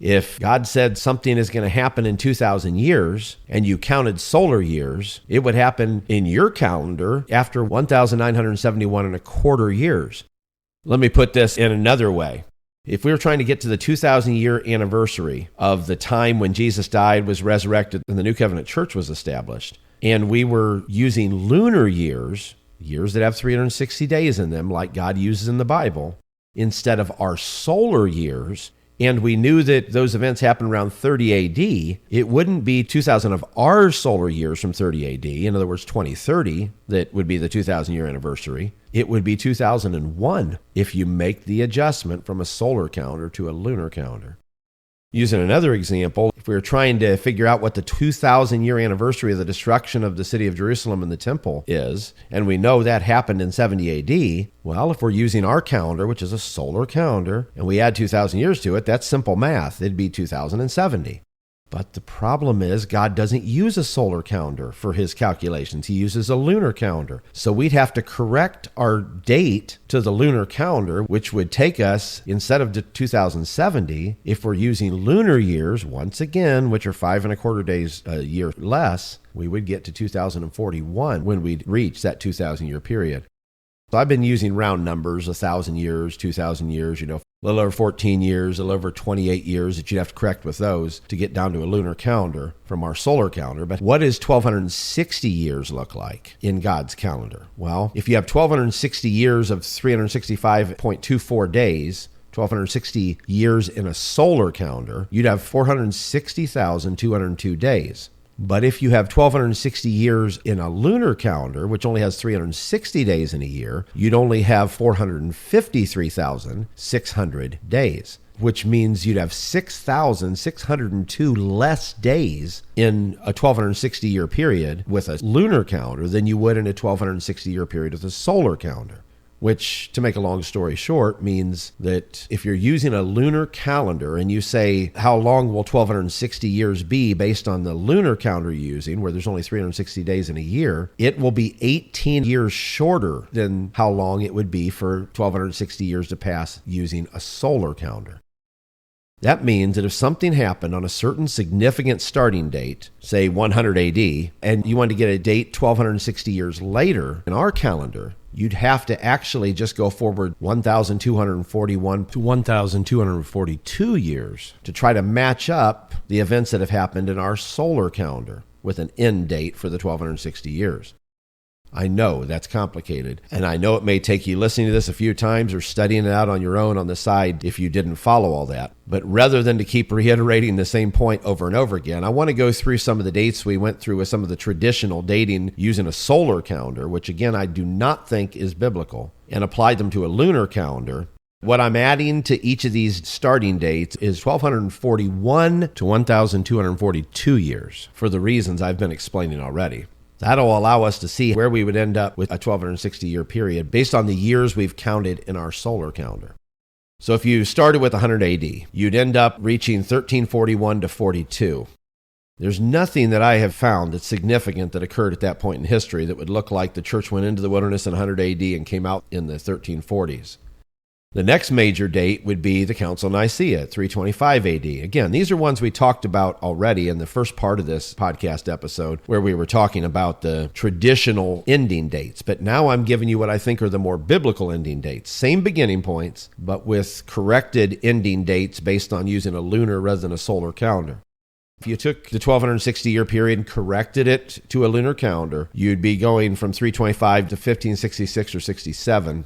If God said something is going to happen in 2,000 years and you counted solar years, it would happen in your calendar after 1,971 and a quarter years. Let me put this in another way. If we were trying to get to the 2,000-year anniversary of the time when Jesus died, was resurrected, and the New Covenant Church was established, and we were using lunar years, years that have 360 days in them, like God uses in the Bible, instead of our solar years, and we knew that those events happened around 30 AD, it wouldn't be 2,000 of our solar years from 30 AD, in other words, 2030, that would be the 2,000-year anniversary. It would be 2001 if you make the adjustment from a solar calendar to a lunar calendar. Using another example, if we were trying to figure out what the 2,000-year anniversary of the destruction of the city of Jerusalem and the temple is, and we know that happened in 70 AD, well, if we're using our calendar, which is a solar calendar, and we add 2,000 years to it, that's simple math. It'd be 2070. But the problem is God doesn't use a solar calendar for his calculations. He uses a lunar calendar. So we'd have to correct our date to the lunar calendar, which would take us, instead of to 2070, if we're using lunar years, once again, which are 5.25 days a year less, we would get to 2041 when we'd reach that 2,000-year period. So I've been using round numbers, 1,000 years, 2,000 years, a little over 14 years, a little over 28 years that you'd have to correct with those to get down to a lunar calendar from our solar calendar. But what does 1,260 years look like in God's calendar? Well, if you have 1,260 years of 365.24 days, 1,260 years in a solar calendar, you'd have 460,202 days. But if you have 1,260 years in a lunar calendar, which only has 360 days in a year, you'd only have 453,600 days, which means you'd have 6,602 less days in a 1,260-year period with a lunar calendar than you would in a 1,260-year period with a solar calendar. Which, to make a long story short, means that if you're using a lunar calendar and you say, how long will 1,260 years be based on the lunar calendar you're using, where there's only 360 days in a year, it will be 18 years shorter than how long it would be for 1,260 years to pass using a solar calendar. That means that if something happened on a certain significant starting date, say 100 AD, and you wanted to get a date 1,260 years later in our calendar, you'd have to actually just go forward 1,241 to 1,242 years to try to match up the events that have happened in our solar calendar with an end date for the 1,260 years. I know that's complicated, and I know it may take you listening to this a few times or studying it out on your own on the side if you didn't follow all that. But rather than to keep reiterating the same point over and over again, I want to go through some of the dates we went through with some of the traditional dating using a solar calendar, which again I do not think is biblical, and apply them to a lunar calendar. What I'm adding to each of these starting dates is 1,241 to 1,242 years for the reasons I've been explaining already. That'll allow us to see where we would end up with a 1,260-year period based on the years we've counted in our solar calendar. So if you started with 100 AD, you'd end up reaching 1341 to 42. There's nothing that I have found that's significant that occurred at that point in history that would look like the church went into the wilderness in 100 AD and came out in the 1340s. The next major date would be the Council of Nicaea, 325 AD. Again, these are ones we talked about already in the first part of this podcast episode where we were talking about the traditional ending dates. But now I'm giving you what I think are the more biblical ending dates. Same beginning points, but with corrected ending dates based on using a lunar rather than a solar calendar. If you took the 1,260-year period and corrected it to a lunar calendar, you'd be going from 325 to 1566 or 67.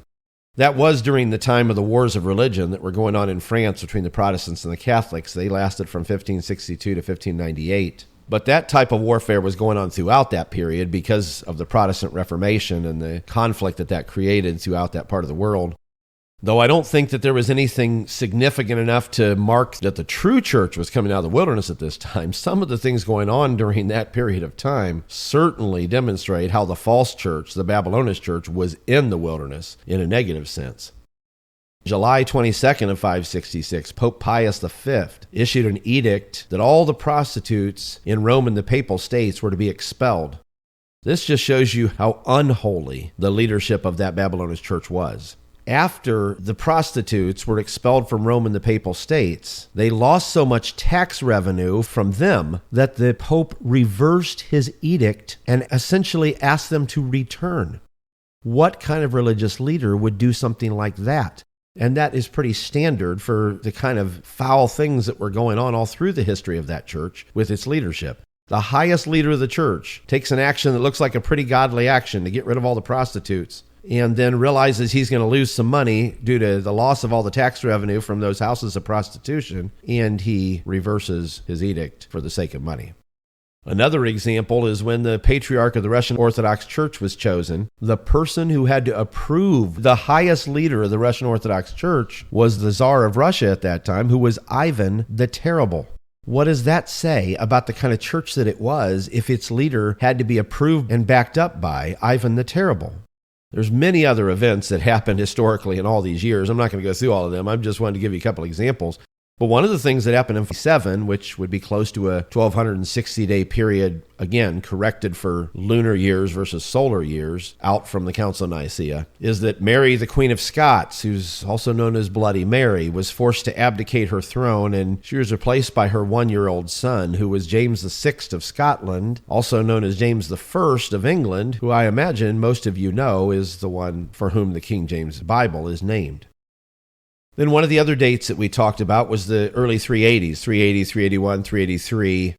That was during the time of the wars of religion that were going on in France between the Protestants and the Catholics. They lasted from 1562 to 1598. But that type of warfare was going on throughout that period because of the Protestant Reformation and the conflict that created throughout that part of the world. Though I don't think that there was anything significant enough to mark that the true church was coming out of the wilderness at this time, some of the things going on during that period of time certainly demonstrate how the false church, the Babylonish church, was in the wilderness in a negative sense. July 22nd of 566, Pope Pius V issued an edict that all the prostitutes in Rome and the Papal States were to be expelled. This just shows you how unholy the leadership of that Babylonish church was. After the prostitutes were expelled from Rome and the Papal States, they lost so much tax revenue from them that the Pope reversed his edict and essentially asked them to return. What kind of religious leader would do something like that? And that is pretty standard for the kind of foul things that were going on all through the history of that church with its leadership. The highest leader of the church takes an action that looks like a pretty godly action to get rid of all the prostitutes, and then realizes he's going to lose some money due to the loss of all the tax revenue from those houses of prostitution, and he reverses his edict for the sake of money. Another example is when the patriarch of the Russian Orthodox Church was chosen. The person who had to approve the highest leader of the Russian Orthodox Church was the Tsar of Russia at that time, who was Ivan the Terrible. What does that say about the kind of church that it was if its leader had to be approved and backed up by Ivan the Terrible? There's many other events that happened historically in all these years. I'm not going to go through all of them. I just wanted to give you a couple examples. But one of the things that happened in 7, which would be close to a 1260-day period, again, corrected for lunar years versus solar years, out from the Council of Nicaea, is that Mary, the Queen of Scots, who's also known as Bloody Mary, was forced to abdicate her throne, and she was replaced by her 1-year-old son, who was James VI of Scotland, also known as James I of England, who I imagine most of you know is the one for whom the King James Bible is named. Then one of the other dates that we talked about was the early 380s, 380, 381, 383.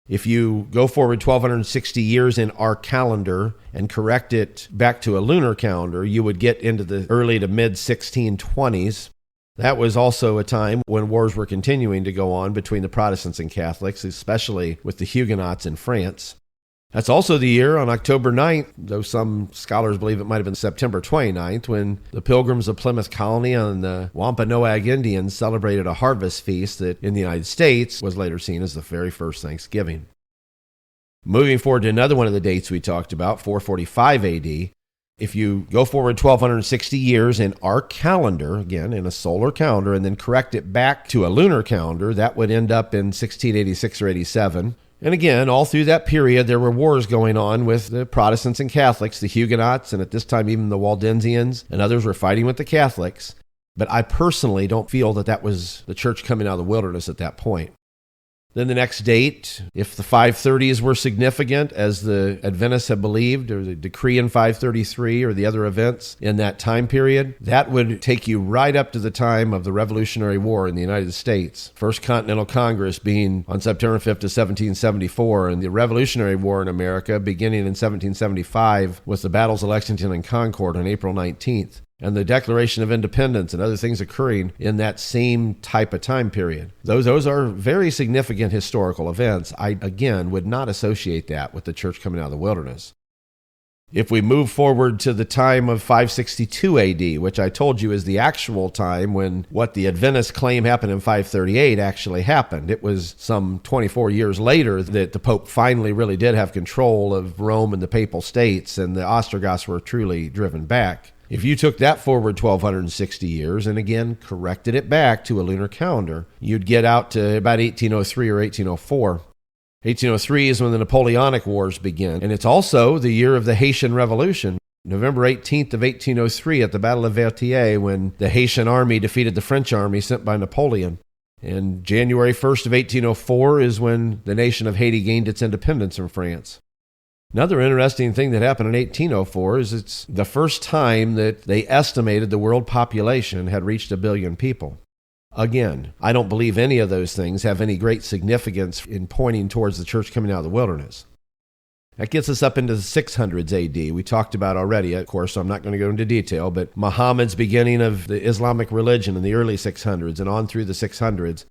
If you go forward 1,260 years in our calendar and correct it back to a lunar calendar, you would get into the early to mid-1620s. That was also a time when wars were continuing to go on between the Protestants and Catholics, especially with the Huguenots in France. That's also the year on October 9th, though some scholars believe it might have been September 29th, when the Pilgrims of Plymouth Colony and the Wampanoag Indians celebrated a harvest feast that in the United States was later seen as the very first Thanksgiving. Moving forward to another one of the dates we talked about, 445 AD, if you go forward 1,260 years in our calendar, again, in a solar calendar, and then correct it back to a lunar calendar, that would end up in 1686 or 87. And again, all through that period, there were wars going on with the Protestants and Catholics, the Huguenots, and at this time, even the Waldensians, and others were fighting with the Catholics. But I personally don't feel that that was the church coming out of the wilderness at that point. Then the next date, if the 530s were significant, as the Adventists have believed, or the decree in 533, or the other events in that time period, that would take you right up to the time of the Revolutionary War in the United States. First Continental Congress being on September 5th of 1774, and the Revolutionary War in America beginning in 1775 with the battles of Lexington and Concord on April 19th. And the Declaration of Independence and other things occurring in that same type of time period. Those are very significant historical events. I, again, would not associate that with the church coming out of the wilderness. If we move forward to the time of 562 AD, which I told you is the actual time when what the Adventists claim happened in 538 actually happened. It was some 24 years later that the Pope finally really did have control of Rome and the Papal States, and the Ostrogoths were truly driven back. If you took that forward 1,260 years and again corrected it back to a lunar calendar, you'd get out to about 1803 or 1804. 1803 is when the Napoleonic Wars begin, and it's also the year of the Haitian Revolution. November 18th of 1803 at the Battle of Vertières, when the Haitian army defeated the French army sent by Napoleon. And January 1st of 1804 is when the nation of Haiti gained its independence from France. Another interesting thing that happened in 1804 is it's the first time that they estimated the world population had reached 1 billion people. Again, I don't believe any of those things have any great significance in pointing towards the church coming out of the wilderness. That gets us up into the 600s AD. We talked about already, of course, so I'm not going to go into detail, but Muhammad's beginning of the Islamic religion in the early 600s and on through the 600s.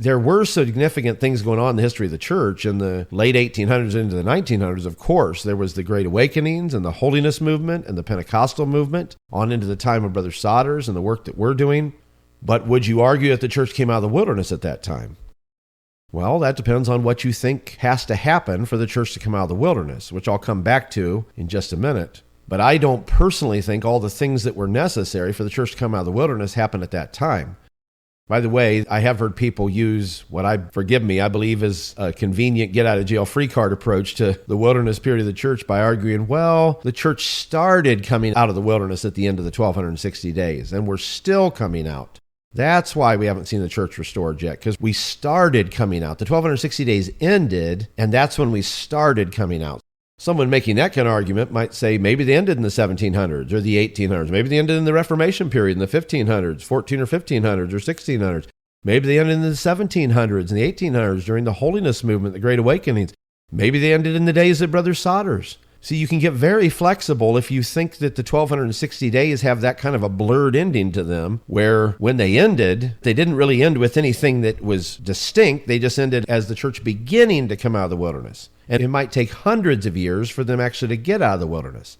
There were significant things going on in the history of the church in the late 1800s into the 1900s, of course. There was the Great Awakenings and the Holiness Movement and the Pentecostal movement, on into the time of Brother Sodders and the work that we're doing. But would you argue that the church came out of the wilderness at that time? Well, that depends on what you think has to happen for the church to come out of the wilderness, which I'll come back to in just a minute. But I don't personally think all the things that were necessary for the church to come out of the wilderness happened at that time. By the way, I have heard people use what I believe is a convenient get-out-of-jail-free card approach to the wilderness period of the church by arguing, well, the church started coming out of the wilderness at the end of the 1260 days, and we're still coming out. That's why we haven't seen the church restored yet, because we started coming out. The 1260 days ended, and that's when we started coming out. Someone making that kind of argument might say maybe they ended in the 1700s or the 1800s. Maybe they ended in the Reformation period in the 1500s, 14 or 1500s or 1600s. Maybe they ended in the 1700s and the 1800s during the Holiness Movement, the Great Awakenings. Maybe they ended in the days of Brother Sodders. See, you can get very flexible if you think that the 1260 days have that kind of a blurred ending to them, where when they ended, they didn't really end with anything that was distinct. They just ended as the church beginning to come out of the wilderness. And it might take hundreds of years for them actually to get out of the wilderness.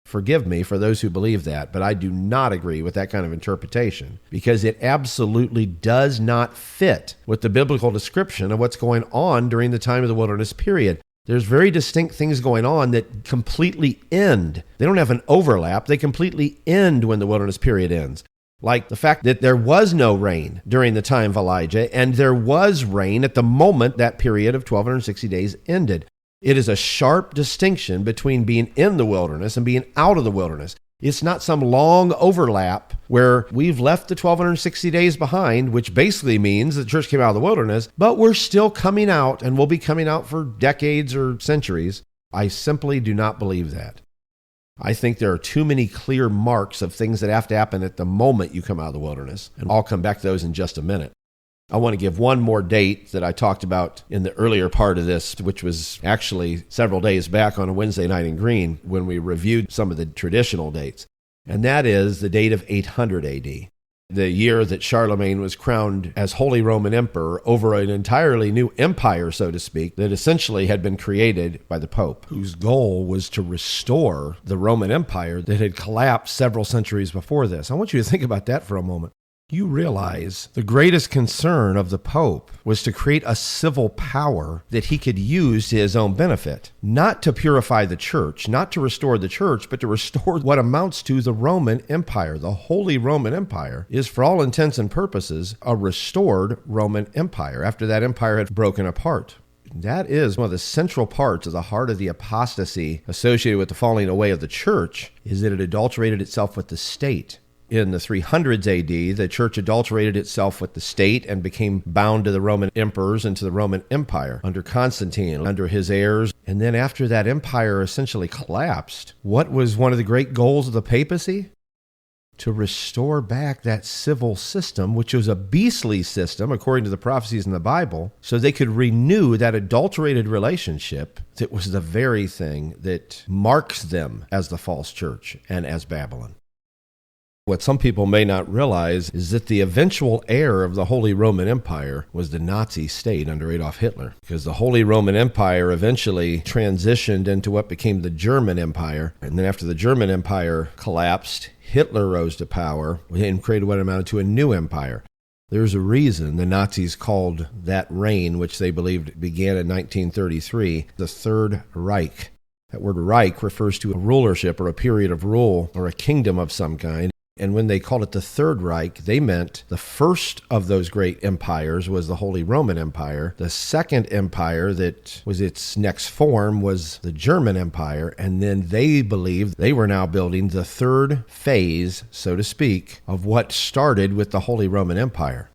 Forgive me for those who believe that, but I do not agree with that kind of interpretation, because it absolutely does not fit with the biblical description of what's going on during the time of the wilderness period. There's very distinct things going on that completely end. They don't have an overlap. They completely end when the wilderness period ends. Like the fact that there was no rain during the time of Elijah, and there was rain at the moment that period of 1260 days ended. It is a sharp distinction between being in the wilderness and being out of the wilderness. It's not some long overlap where we've left the 1260 days behind, which basically means the church came out of the wilderness, but we're still coming out and will be coming out for decades or centuries. I simply do not believe that. I think there are too many clear marks of things that have to happen at the moment you come out of the wilderness, and I'll come back to those in just a minute. I want to give one more date that I talked about in the earlier part of this, which was actually several days back on a Wednesday night in Green when we reviewed some of the traditional dates. And that is the date of 800 AD, the year that Charlemagne was crowned as Holy Roman Emperor over an entirely new empire, so to speak, that essentially had been created by the Pope, whose goal was to restore the Roman Empire that had collapsed several centuries before this. I want you to think about that for a moment. You realize the greatest concern of the Pope was to create a civil power that he could use to his own benefit, not to purify the church, not to restore the church, but to restore what amounts to the Roman Empire. The Holy Roman Empire is, for all intents and purposes, a restored Roman Empire after that empire had broken apart. That is one of the central parts of the heart of the apostasy associated with the falling away of the church, is that it adulterated itself with the state. In the 300s AD, the church adulterated itself with the state and became bound to the Roman emperors and to the Roman Empire under Constantine, under his heirs. And then after that empire essentially collapsed, what was one of the great goals of the papacy? To restore back that civil system, which was a beastly system, according to the prophecies in the Bible, so they could renew that adulterated relationship that was the very thing that marks them as the false church and as Babylon. What some people may not realize is that the eventual heir of the Holy Roman Empire was the Nazi state under Adolf Hitler, because the Holy Roman Empire eventually transitioned into what became the German Empire. And then after the German Empire collapsed, Hitler rose to power and created what amounted to a new empire. There's a reason the Nazis called that reign, which they believed began in 1933, the Third Reich. That word Reich refers to a rulership or a period of rule or a kingdom of some kind. And when they called it the Third Reich, they meant the first of those great empires was the Holy Roman Empire. The second empire that was its next form was the German Empire. And then they believed they were now building the third phase, so to speak, of what started with the Holy Roman Empire.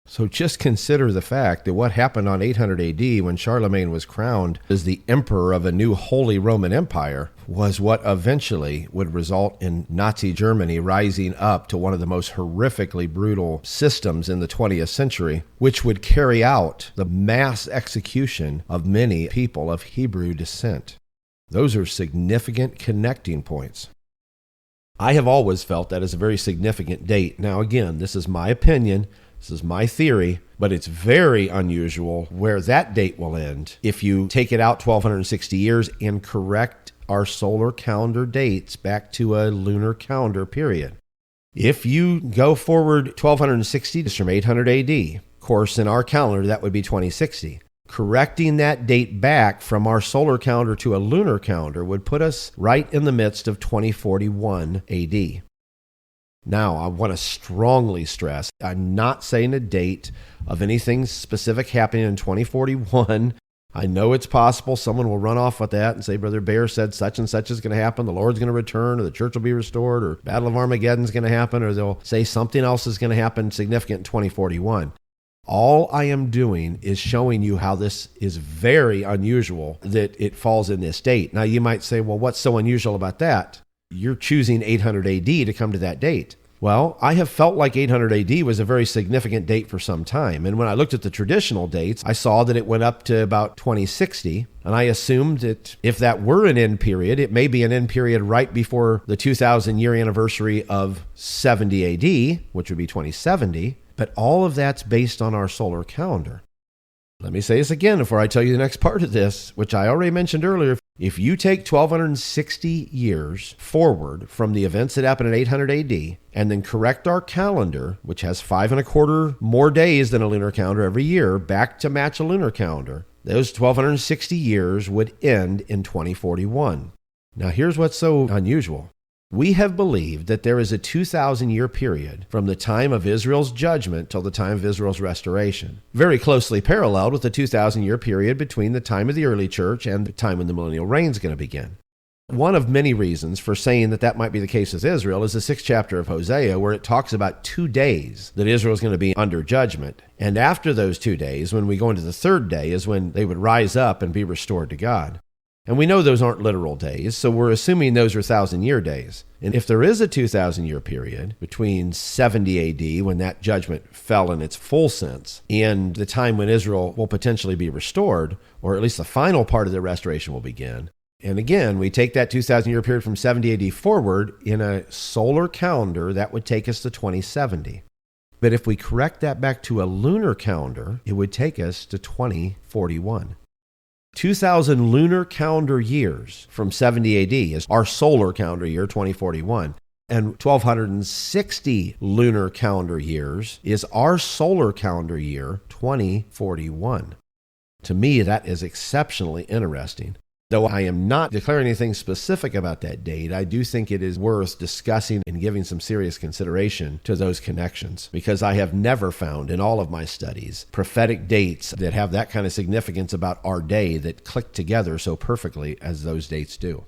So just consider the fact that what happened on 800 AD when Charlemagne was crowned as the emperor of a new Holy Roman Empire was what eventually would result in Nazi Germany rising up to one of the most horrifically brutal systems in the 20th century, which would carry out the mass execution of many people of Hebrew descent. Those are significant connecting points. I have always felt that is a very significant date. Now, again, this is my opinion. This is my theory, but it's very unusual where that date will end if you take it out 1,260 years and correct our solar calendar dates back to a lunar calendar period. If you go forward 1,260 just from 800 AD, of course, in our calendar, that would be 2060. Correcting that date back from our solar calendar to a lunar calendar would put us right in the midst of 2041 AD. Now, I want to strongly stress, I'm not saying a date of anything specific happening in 2041. I know it's possible someone will run off with that and say, Brother Baer said such and such is going to happen, the Lord's going to return, or the church will be restored, or Battle of Armageddon is going to happen, or they'll say something else is going to happen significant in 2041. All I am doing is showing you how this is very unusual that it falls in this date. Now, you might say, well, what's so unusual about that? You're choosing 800 AD to come to that date. Well, I have felt like 800 AD was a very significant date for some time. And when I looked at the traditional dates, I saw that it went up to about 2060. And I assumed that if that were an end period, it may be an end period right before the 2,000 year anniversary of 70 AD, which would be 2070. But all of that's based on our solar calendar. Let me say this again before I tell you the next part of this, which I already mentioned earlier. If you take 1,260 years forward from the events that happened in 800 AD and then correct our calendar, which has 5.25 more days than a lunar calendar every year, back to match a lunar calendar, those 1,260 years would end in 2041. Now, here's what's so unusual. We have believed that there is a 2,000-year period from the time of Israel's judgment till the time of Israel's restoration, very closely paralleled with the 2,000-year period between the time of the early church and the time when the millennial reign is going to begin. One of many reasons for saying that that might be the case with Israel is the 6th chapter of Hosea, where it talks about 2 days that Israel is going to be under judgment. And after those 2 days, when we go into the 3rd day, is when they would rise up and be restored to God. And we know those aren't literal days, so we're assuming those are 1,000-year days. And if there is a 2,000-year period between 70 AD, when that judgment fell in its full sense, and the time when Israel will potentially be restored, or at least the final part of the restoration will begin. And again, we take that 2,000-year period from 70 AD forward in a solar calendar, that would take us to 2070. But if we correct that back to a lunar calendar, it would take us to 2041. 2,000 lunar calendar years from 70 AD is our solar calendar year, 2041. And 1,260 lunar calendar years is our solar calendar year, 2041. To me, that is exceptionally interesting. Though I am not declaring anything specific about that date, I do think it is worth discussing and giving some serious consideration to those connections, because I have never found in all of my studies prophetic dates that have that kind of significance about our day that click together so perfectly as those dates do.